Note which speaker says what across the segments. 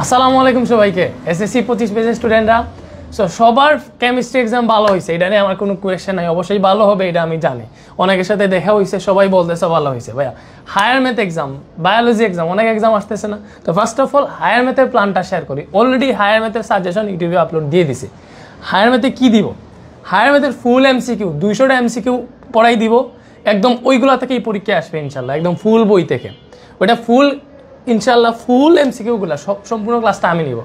Speaker 1: আসসালামু আলাইকুম সবাইকে। এসএসসি 25 ব্যাচের স্টুডেন্টরা, সো সবার কেমিস্ট্রি এক্সাম ভালো হয়েছে, এটা নিয়ে আমার কোনো কোয়েশ্চেন নাই। অবশ্যই ভালো হবে, এটা আমি জানি। অনেকের সাথে দেখা হয়েছে, সবাই বলতেছে ভালো হয়েছে। ভাইয়া higher math exam, biology exam, অনেক এক্সাম আসতেছে না? তো ফার্স্ট অফ অল হায়ার ম্যাথের প্ল্যানটা শেয়ার করি। অলরেডি হায়ার ম্যাথের সাজেশন ইউটিউবে আপলোড দিয়ে দিছি। হায়ার ম্যাথে কী দিব? হায়ার ম্যাথের ফুল এমসিকিউ 200টা এমসিকিউ পড়াই দিব। একদম ওইগুলো থেকেই পরীক্ষা আসবে ইনশাল্লাহ, একদম ফুল বই থেকে। ওইটা ফুল ইনশাল্লাহ ফুল এমসিকিউগুলো সম্পূর্ণ ক্লাসটা আমি নিব।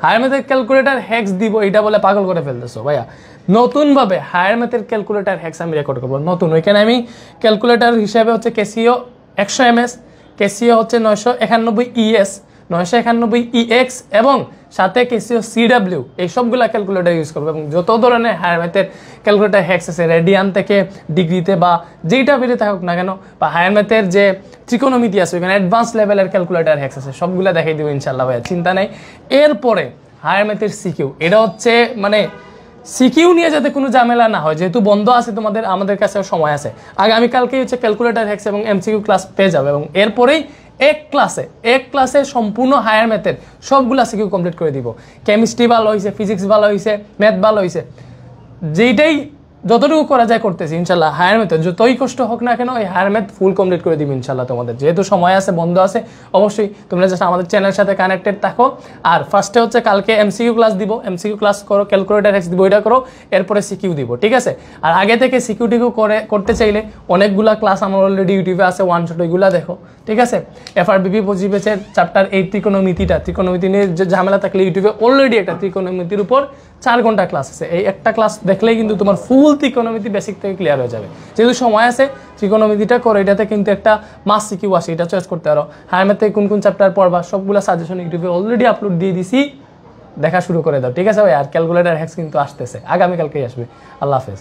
Speaker 1: হায়ার ম্যাথের ক্যালকুলেটার হ্যাক্স দিব, এটা বলে পাগল করে ফেলতেছো ভাইয়া। নতুনভাবে হায়ার ম্যাথের ক্যালকুলেটার হ্যাক্স আমি রেকর্ড করবো নতুন। ওইখানে আমি ক্যালকুলেটার হিসাবে হচ্ছে ক্যাসিও 100 ms, ক্যাসিও হচ্ছে 991 ES, 991 EX এবং সাথে ক্যাসিও CW, এই সবগুলা ক্যালকুলেটার ইউজ করবো। এবং যত ধরনের হায়ার ম্যাথের ক্যালকুলেটার হ্যাক্স আছে, রেডিয়ান থেকে ডিগ্রিতে বা যেইটা বেরিয়ে থাকুক না কেন, বা হায়ার ম্যাথের যে ত্রিকোণমিতি আছে ওইখানে অ্যাডভান্স লেভেলের ক্যালকুলেটার হ্যাক্স আছে, সবগুলো দেখাই দেবো ইনশাল্লাহ ভাইয়া, চিন্তা নেই। এরপরে হায়ার ম্যাথের সিকিউ, এটা হচ্ছে মানে সিকিউ নিয়ে যাতে কোনো ঝামেলা না হয়, যেহেতু বন্ধ আছে তোমাদের, আমাদের কাছেও সময় আছে। আগামীকালকেই হচ্ছে ক্যালকুলেটার হ্যাক্স এবং এমসিকিউ ক্লাস পেয়ে যাবে। এবং এরপরেই এক ক্লাসে সম্পূর্ণ হায়ার ম্যাথের সবগুলা সিকিউ কমপ্লিট করে দিব। কেমিস্ট্রি ভালো হয়েছে, ফিজিক্স ভালো হয়েছে, ম্যাথ ভালো হয়েছে, যেইটাই যতটুকু করা যায় করতেছি ইনশাল্লাহ। হায়ার ম্যাথ যতই কষ্ট হোক না কেন, এই হায়ার ম্যাথ ফুল কমপ্লিট করে দিব ইনশাল্লাহ তোমাদের। যেহেতু সময় আছে, বন্ধ আছে, অবশ্যই তোমরা জাস্ট আমাদের চ্যানেলের সাথে কানেক্টেড থাকো। আর ফার্স্টে হচ্ছে কালকে এমসিকিউ ক্লাস দিব, এমসিকিউ ক্লাস করো, ক্যালকুলেটার হ্যাক্স দিব, এটা করো, এরপরে সিকিউ দিব, ঠিক আছে? আর আগে থেকে সিকিউ টিকিউ করতে চাইলে অনেকগুলা ক্লাস আমার অলরেডি ইউটিউবে আছে, ওয়ান শট, ওইগুলা দেখো, ঠিক আছে? FRBP 25 ব্যাচের চ্যাপ্টার 8 ত্রিকোণমিতি নিয়ে যে ঝামেলা থাকলে ইউটিউবে অলরেডি একটা ত্রিকোণমিতির উপর 4 ঘন্টা ক্লাস আছে। এই একটা ক্লাস দেখলেই কিন্তু তোমার ফুল ত্রিকোণমিতি বেসিক থেকে ক্লিয়ার হয়ে যাবে। যেহেতু সময় আছে, ত্রিকোণমিতিটা করো, এটাতে কিন্তু একটা মাস সিকিউ আসে, এটা চয়েস করতে পারো। হায়ার ম্যাথে কোন কোন চ্যাপ্টার পড়বা সবগুলো সাজেশন ইউটিউবে অলরেডি আপলোড দিয়ে দিছি, দেখা শুরু করে দাও, ঠিক আছে ভাই? আর ক্যালকুলেটার হ্যাক্স কিন্তু আসতেছে, আগামীকালকেই আসবে। আল্লাহ হাফেজ।